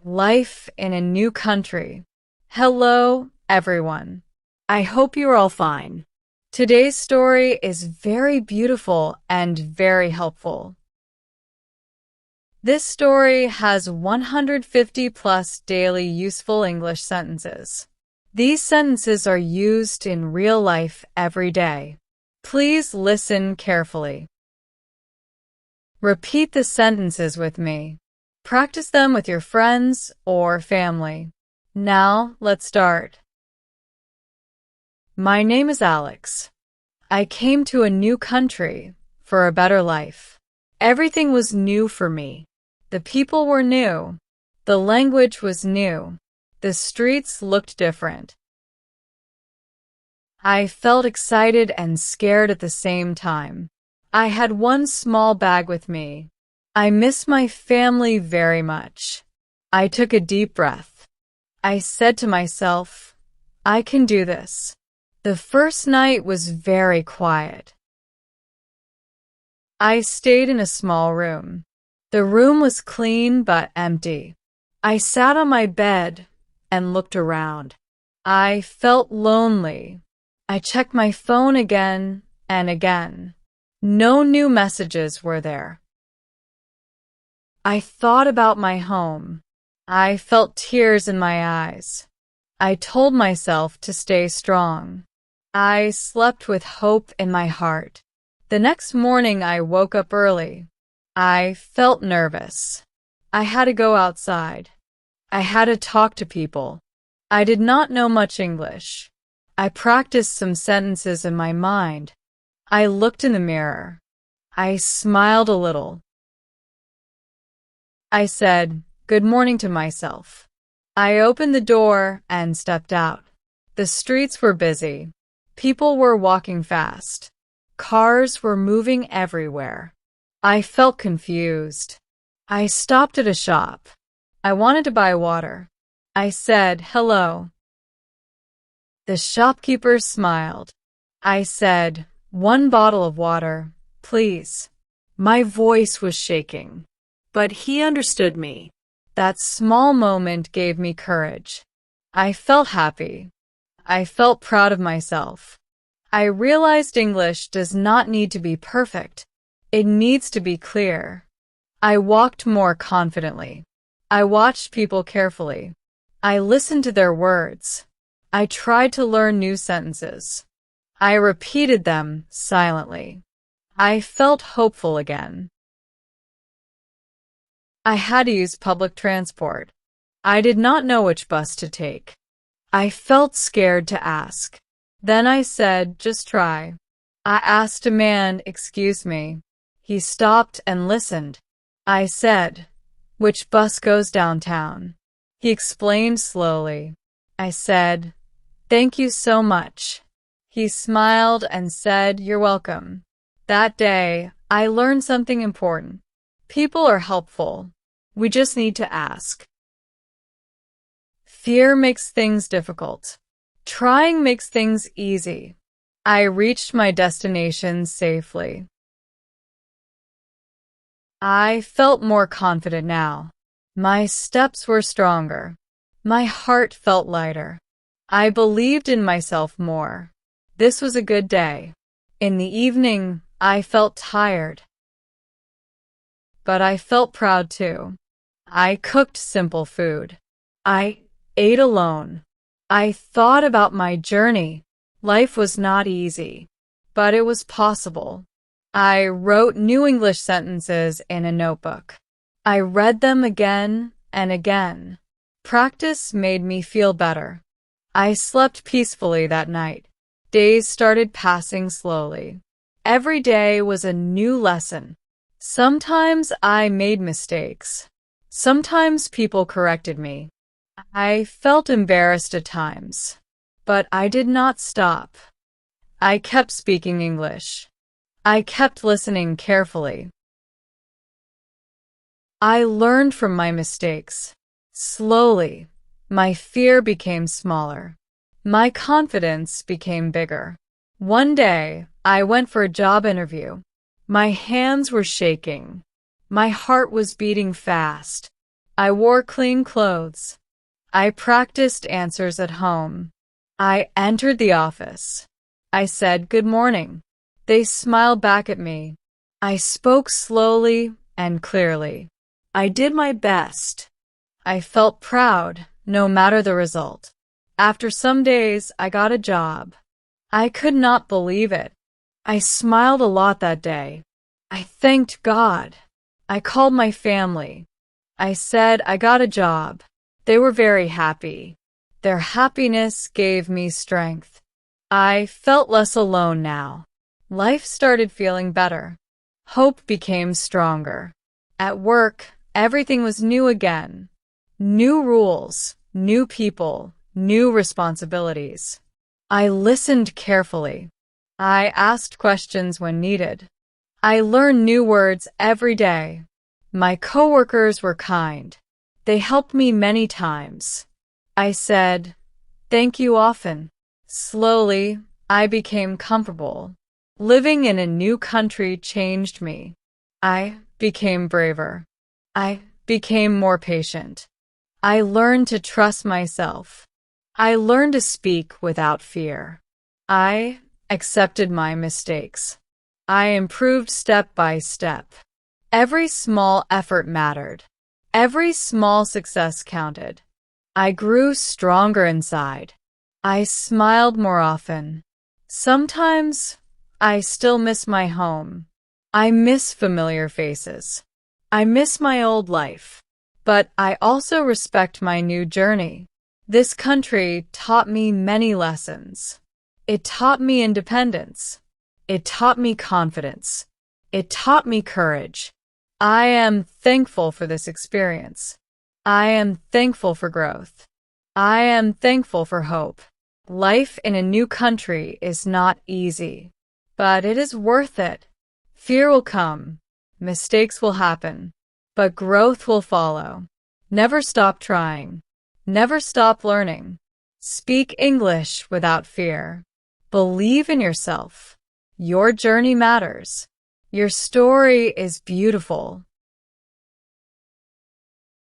Life in a new country. Hello, everyone. I hope you're all fine. Today's story is very beautiful and very helpful. This story has 150 plus daily useful English sentences. These sentences are used in real life every day. Please listen carefully. Repeat the sentences with me. Practice them with your friends or family. Now, let's start. My name is Alex. I came to a new country for a better life. Everything was new for me. The people were new. The language was new. The streets looked different. I felt excited and scared at the same time. I had one small bag with me. I miss my family very much. I took a deep breath. I said to myself, I can do this. The first night was very quiet. I stayed in a small room. The room was clean but empty. I sat on my bed and looked around. I felt lonely. I checked my phone again and again. No new messages were there. I thought about my home. I felt tears in my eyes. I told myself to stay strong. I slept with hope in my heart. The next morning I woke up early. I felt nervous. I had to go outside. I had to talk to people. I did not know much English. I practiced some sentences in my mind. I looked in the mirror. I smiled a little. I said, "Good morning" to myself. I opened the door and stepped out. The streets were busy. People were walking fast. Cars were moving everywhere. I felt confused. I stopped at a shop. I wanted to buy water. I said, "Hello." The shopkeeper smiled. I said, "1 bottle of water, please." My voice was shaking. But he understood me. That small moment gave me courage. I felt happy. I felt proud of myself. I realized English does not need to be perfect. It needs to be clear. I walked more confidently. I watched people carefully. I listened to their words. I tried to learn new sentences. I repeated them silently. I felt hopeful again. I had to use public transport. I did not know which bus to take. I felt scared to ask. Then I said, "Just try." I asked a man, "Excuse me." He stopped and listened. I said, "Which bus goes downtown?" He explained slowly. I said, "Thank you so much." He smiled and said, "You're welcome." That day, I learned something important. People are helpful. We just need to ask. Fear makes things difficult. Trying makes things easy. I reached my destination safely. I felt more confident now. My steps were stronger. My heart felt lighter. I believed in myself more. This was a good day. In the evening, I felt tired. But I felt proud too. I cooked simple food. I ate alone. I thought about my journey. Life was not easy, but it was possible. I wrote new English sentences in a notebook. I read them again and again. Practice made me feel better. I slept peacefully that night. Days started passing slowly. Every day was a new lesson. Sometimes I made mistakes. Sometimes people corrected me. I felt embarrassed at times, but I did not stop. I kept speaking English. I kept listening carefully. I learned from my mistakes. Slowly, my fear became smaller. My confidence became bigger. One day, I went for a job interview. My hands were shaking. My heart was beating fast. I wore clean clothes. I practiced answers at home. I entered the office. I said good morning. They smiled back at me. I spoke slowly and clearly. I did my best. I felt proud, no matter the result. After some days, I got a job. I could not believe it. I smiled a lot that day. I thanked God. I called my family. I said I got a job. They were very happy. Their happiness gave me strength. I felt less alone now. Life started feeling better. Hope became stronger. At work, everything was new again. New rules, new people, new responsibilities. I listened carefully. I asked questions when needed. I learned new words every day. My coworkers were kind. They helped me many times. I said, thank you often. Slowly, I became comfortable. Living in a new country changed me. I became braver. I became more patient. I learned to trust myself. I learned to speak without fear. I accepted my mistakes. I improved step by step. Every small effort mattered. Every small success counted. I grew stronger inside. I smiled more often. Sometimes I still miss my home. I miss familiar faces. I miss my old life. But I also respect my new journey. This country taught me many lessons. It taught me independence. It taught me confidence. It taught me courage. I am thankful for this experience. I am thankful for growth. I am thankful for hope. Life in a new country is not easy, but it is worth it. Fear will come. Mistakes will happen, but growth will follow. Never stop trying. Never stop learning. Speak English without fear. Believe in yourself. Your journey matters. Your story is beautiful.